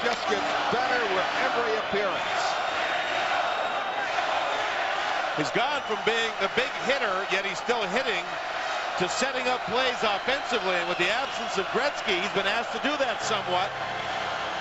just gets better with every appearance. He's gone from being the big hitter, yet he's still hitting, to setting up plays offensively. And with the absence of Gretzky, he's been asked to do that somewhat.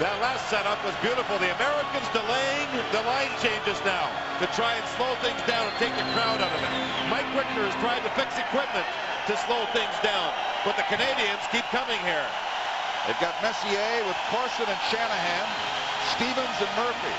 That last setup was beautiful. The Americans delaying the line changes now to try and slow things down and take the crowd out of it. Mike Richter has tried to fix equipment to slow things down, but the Canadians keep coming here. They've got Messier with Corson and Shanahan, Stevens and Murphy.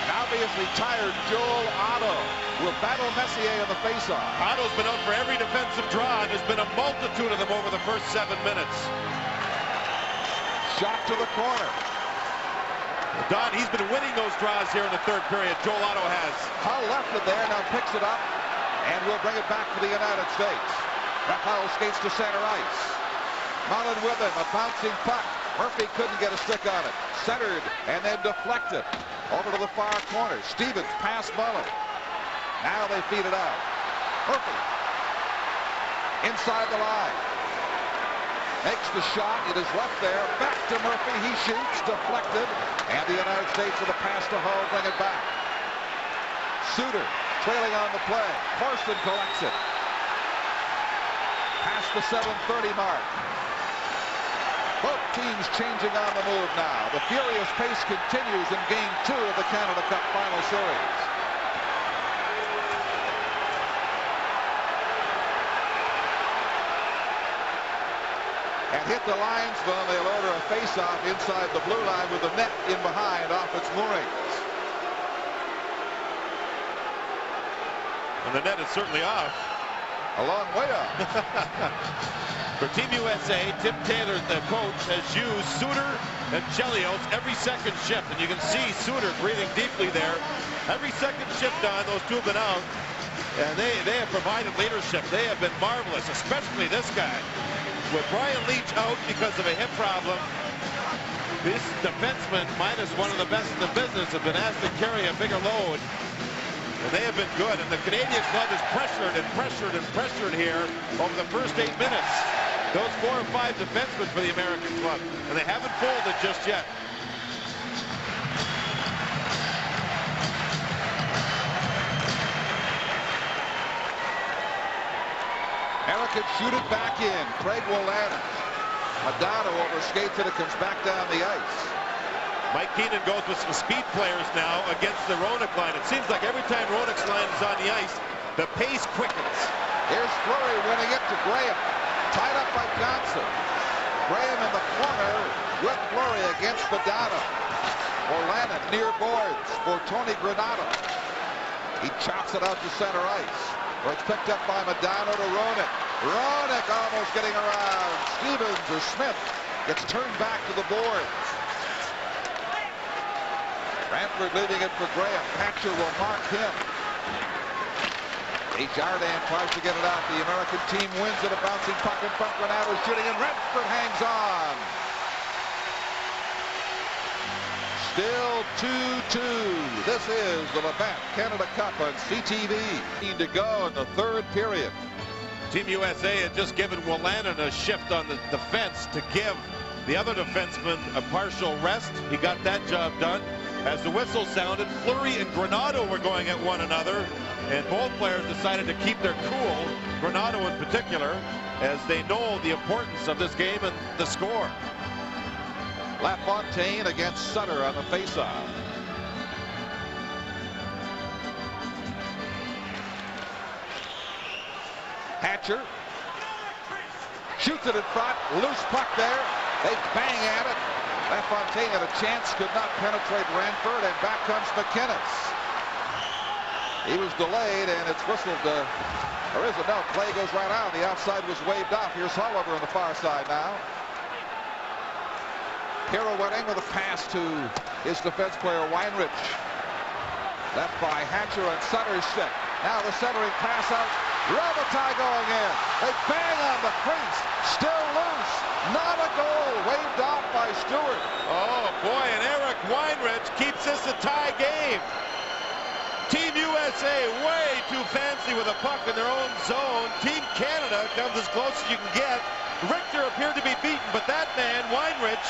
And obviously tired Joel Otto will battle Messier in the faceoff. Otto's been out for every defensive draw, and there's been a multitude of them over the first 7 minutes. Shot to the corner. Don, he's been winning those draws here in the third period. Joel Otto has. Hull left it there, now picks it up, and will bring it back for the United States. Raphael skates to center ice. Mullen with him, a bouncing puck. Murphy couldn't get a stick on it. Centered and then deflected over to the far corner. Stevens past Mullen. Now they feed it out. Murphy inside the line. Makes the shot. It is left there. Back to Murphy. He shoots. Deflected. And the United States with a pass to Hull. Bring it back. Suter trailing on the play. Corson collects it. Past the 7:30 mark. Both teams changing on the move now. The furious pace continues in Game 2 of the Canada Cup Final Series. And hit the linesman. They'll order a face-off inside the blue line with the net in behind off its moorings. And the net is certainly off. A long way off. For Team USA, Tim Taylor, the coach, has used Suter and Chelios every second shift. And you can see Suter breathing deeply there. Every second shift on, those two have been out. And they have provided leadership. They have been marvelous, especially this guy. With Brian Leach out because of a hip problem, this defenseman, minus one of the best in the business, have been asked to carry a bigger load. And they have been good. And the Canadian club is pressured and pressured and pressured here over the first 8 minutes. Those 4 or 5 defensemen for the American club. And they haven't folded just yet. Eric shoot it back in. Craig Wolanin. Madonna overskates it. It comes back down the ice. Mike Keenan goes with some speed players now against the Roenick line. It seems like every time Roenick's line is on the ice, the pace quickens. Here's Fleury winning it to Graham. Tied up by Johnson. Graham in the corner with Fleury against Madonna. Wolanin near boards for Tony Granato. He chops it out to center ice, where it's picked up by Madonna to Roenick. Roenick almost getting around. Stevens or Smith gets turned back to the boards. Ranford leaving it for Graham. Hatcher will mark him. Desjardins tries to get it out. The American team wins it. A bouncing puck in front. Granato shooting, and Ranford hangs on. Still 2-2. This is the Labatt Canada Cup on CTV. Need to go in the third period. Team USA had just given Wolanin a shift on the defense to give the other defenseman a partial rest. He got that job done. As the whistle sounded, Fleury and Granato were going at one another, and both players decided to keep their cool, Granato in particular, as they know the importance of this game and the score. LaFontaine against Sutter on the faceoff. Hatcher shoots it in front. Loose puck there. They bang at it. LaFontaine had a chance, could not penetrate Ranford, and back comes McInnes. He was delayed, and it's whistled. There is a no. Play goes right out. The outside was waved off. Here's Hull over on the far side now. Pirouetting with a pass to his defense player, Weinrich. Left by Hatcher on Sutter's stick. Now the centering pass out. Robitaille going in. They bang on the crease. Still loose. Not a goal. Waved off by Stewart. Oh, boy, and Eric Weinrich keeps this a tie game. Team USA way too fancy with a puck in their own zone. Team Canada comes as close as you can get. Richter appeared to be beaten, but that man, Weinrich,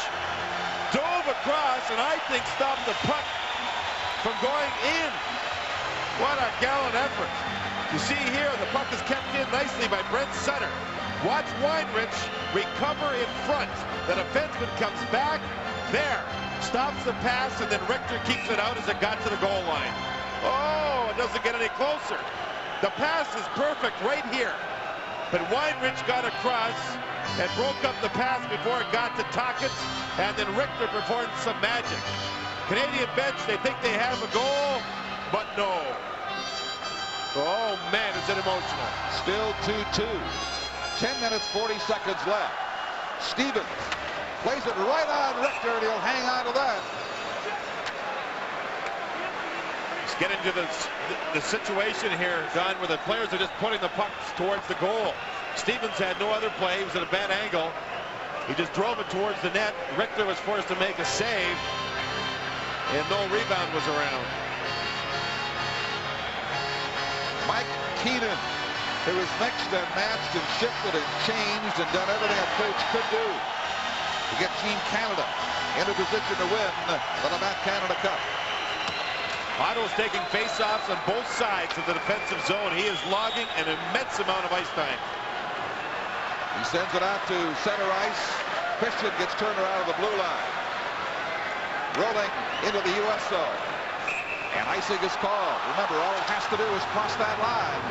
dove across and I think stopped the puck from going in. What a gallant effort. You see here, the puck is kept in nicely by Brent Sutter. Watch Weinrich recover in front. The defenseman comes back. There. Stops the pass, and then Richter keeps it out as it got to the goal line. Oh, it doesn't get any closer. The pass is perfect right here. But Weinrich got across and broke up the pass before it got to Tocchet, and then Richter performed some magic. Canadian bench, they think they have a goal, but no. Oh, man, is it emotional. Still 2-2. 10 minutes, 40 seconds left. Stevens plays it right on Richter, and he'll hang on to that. Let's get into the situation here, Don, where the players are just putting the pucks towards the goal. Stevens had no other play. He was at a bad angle. He just drove it towards the net. Richter was forced to make a save, and no rebound was around. Mike Keenan, who has mixed and matched and shifted and changed and done everything a coach could do to get Team Canada into position to win the Labatt Canada Cup. Otto's taking face-offs on both sides of the defensive zone. He is logging an immense amount of ice time. He sends it out to center ice. Christian gets turned around to the blue line. Rolling into the U.S. zone. And icing is called. Remember, all it has to do is cross that line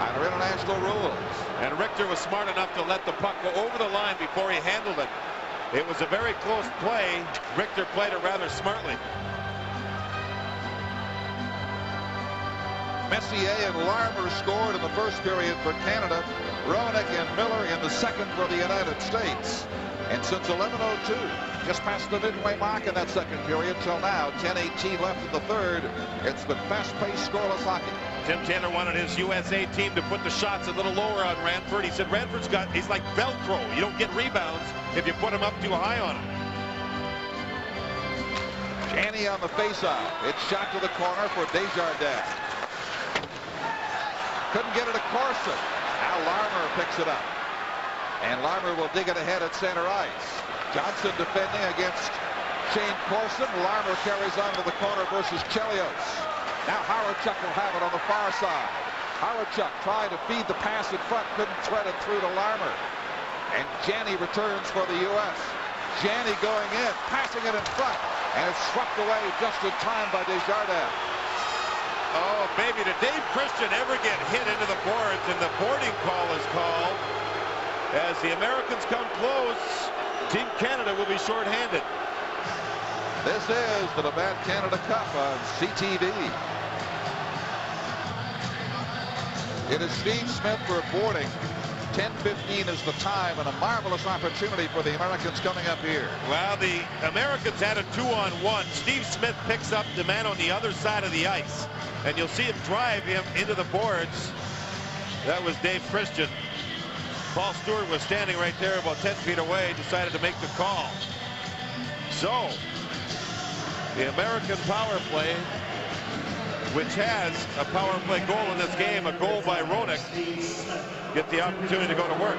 under international rules. And Richter was smart enough to let the puck go over the line before he handled it. It was a very close play. Richter played it rather smartly. Messier and Larmer scored in the first period for Canada. Roenick and Miller in the second for the United States. And since 11:02, just past the midway mark in that second period till now, 10:18 left in the third, it's been fast-paced, scoreless hockey. Tim Taylor wanted his USA team to put the shots a little lower on Ranford. He said he's like Velcro. You don't get rebounds if you put him up too high on him. Janney on the faceoff. It's shot to the corner for Desjardins. Couldn't get it to Corson. Now Larmer picks it up. And Larmer will dig it ahead at center ice. Johnson defending against Shane Corson. Larmer carries on to the corner versus Chelios. Now Horachuk will have it on the far side. Horachuk trying to feed the pass in front. Couldn't thread it through to Larmer. And Janney returns for the U.S. Janney going in, passing it in front. And it's swept away just in time by Desjardins. Oh, baby, did Dave Christian ever get hit into the boards? And the boarding call is called. As the Americans come close, Team Canada will be shorthanded. This is the Labatt Canada Cup on CTV. It is Steve Smith reporting. 10:15 is the time, and a marvelous opportunity for the Americans coming up here. Well, the Americans had a 2-on-1. Steve Smith picks up the man on the other side of the ice, and you'll see him drive him into the boards. That was Dave Christian. Paul Stewart was standing right there about 10 feet away, decided to make the call. So, the American power play, which has a power play goal in this game, a goal by Roenick, get the opportunity to go to work.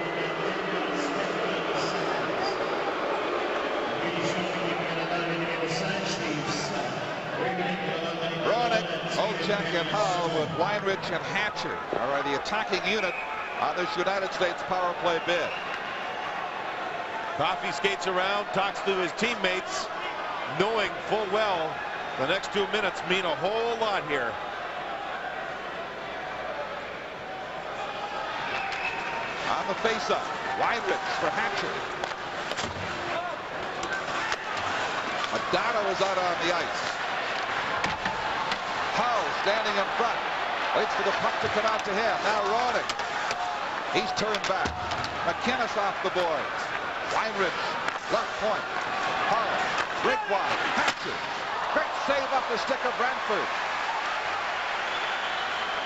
Roenick, Olczyk, and Hull with Weinrich and Hatcher are the attacking unit on this United States power play bid. Coffey skates around, talks to his teammates, knowing full well the next 2 minutes mean a whole lot here. On the face-up, Weinrich for Hatcher. Madonna is out on the ice. Hull standing in front. Waits for the puck to come out to him. Now Roenick. He's turned back. McInnes off the boards. Weinrich, left point. Hull, Brickwise, Hatcher. Great save up the stick of Ranford.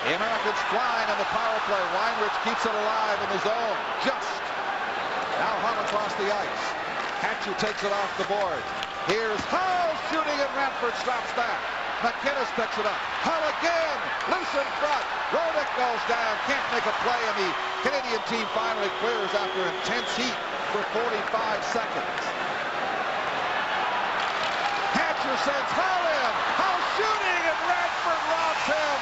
The Americans flying on the power play. Weinrich keeps it alive in the zone. Just. Now Hull across the ice. Hatcher takes it off the board. Here's Hull shooting, and Ranford stops that. McInnes picks it up. Hull again. Loose in front. Roenick goes down. Can't make a play, and the Canadian team finally clears after intense heat. for 45 seconds. Hatcher sends Hull in. Hull shooting, and Radford robs him.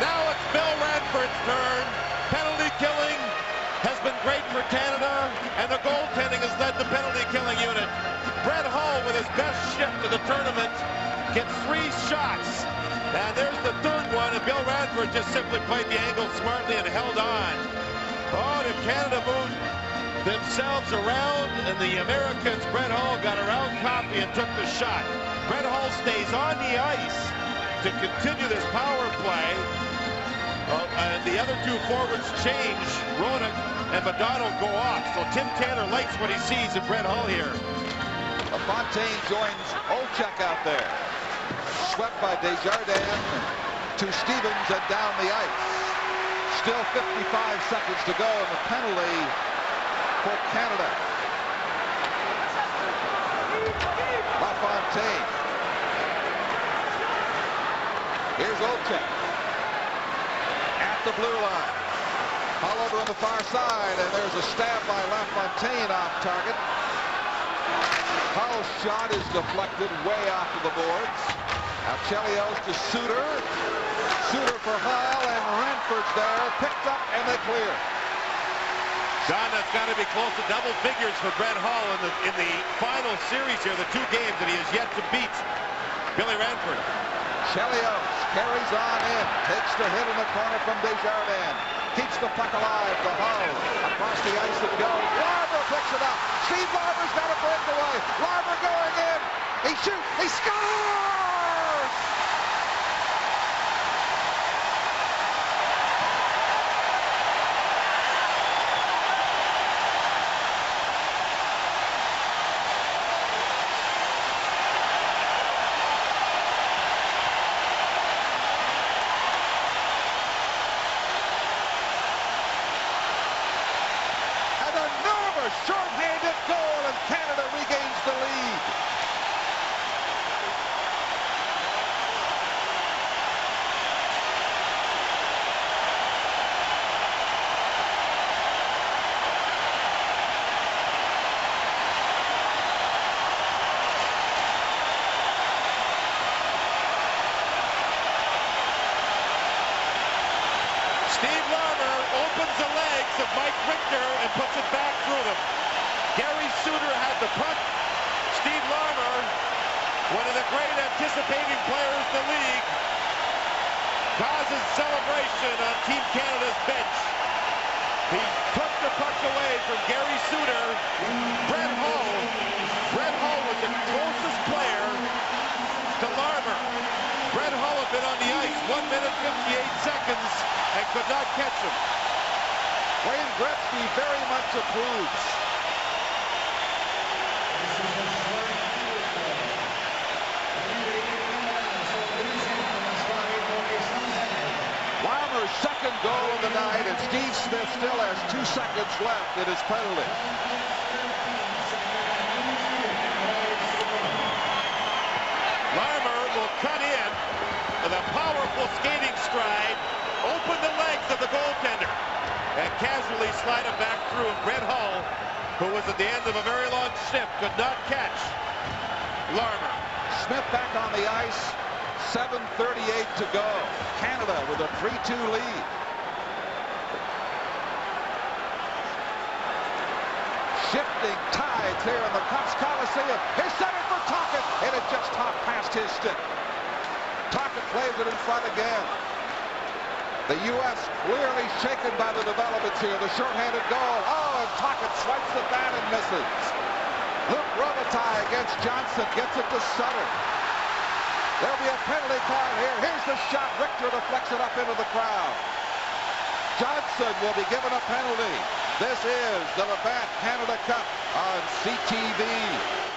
Now it's Bill Radford's turn. Penalty killing has been great for Canada, and the goaltending has led the penalty killing unit. Brett Hull, with his best shift of the tournament, gets 3 shots. And there's the third one, and Bill Radford just simply played the angle smartly and held on. Oh, did Canada move themselves around, and the Americans, Brett Hull, got around copy and took the shot. Brett Hull stays on the ice to continue this power play. And the other 2 forwards change. Roenick and Modano go off. So Tim Taylor likes what he sees in Brett Hull here. Fontaine joins Olczyk out there. Swept by Desjardins to Stevens and down the ice. Still 55 seconds to go, and the penalty for Canada. LaFontaine. Here's Olczyk. At the blue line. All over on the far side, and there's a stab by LaFontaine off target. Hull's shot is deflected way off of the boards. Now Chelios to Suter. Suter for Hull, and Ranford's there. Picked up, and they clear. John, that's got to be close to double figures for Brett Hull in the final series here, the 2 games that he has yet to beat Billy Ranford. Chelios carries on in, takes the hit in the corner from Desjardins, keeps the puck alive to Hull. Across the ice it goes. Larmer picks it up. Steve Larmer's got a breakaway. Larmer going in. He shoots. He scores! Short-handed goal, and Canada regains the lead. Steve Larmer opens the legs of Mike Richter and puts it back through them. Gary Suter had the puck. Steve Larmer, one of the great anticipating players in the league, causes celebration on Team Canada's bench. He took the puck away from Gary Suter. Brett Hull was the closest player to Larmer. Brett Hull had been on the ice 1 minute 58 seconds and could not catch him. Wayne Gretzky very much approves. Larmer's second goal of the night, and Steve Smith still has 2 seconds left in his penalty. Larmer will cut in with a powerful skating stride, open the legs of the goaltender, and casually slide him back through. Brett Hull, who was at the end of a very long shift, could not catch Larmer. Smith back on the ice. 7:38 to go. Canada with a 3-2 lead. Shifting tides here in the Cubs Coliseum. Here's center for Tocchet, and it just hopped past his stick. Tocchet plays it in front again. The U.S. clearly shaken by the developments here. The shorthanded goal. Oh, and Tocchet swipes the bat and misses. Luc Robitaille against Johnson. Gets it to Sutter. There'll be a penalty call here. Here's the shot. Richter deflects it up into the crowd. Johnson will be given a penalty. This is the Labatt Canada Cup on CTV.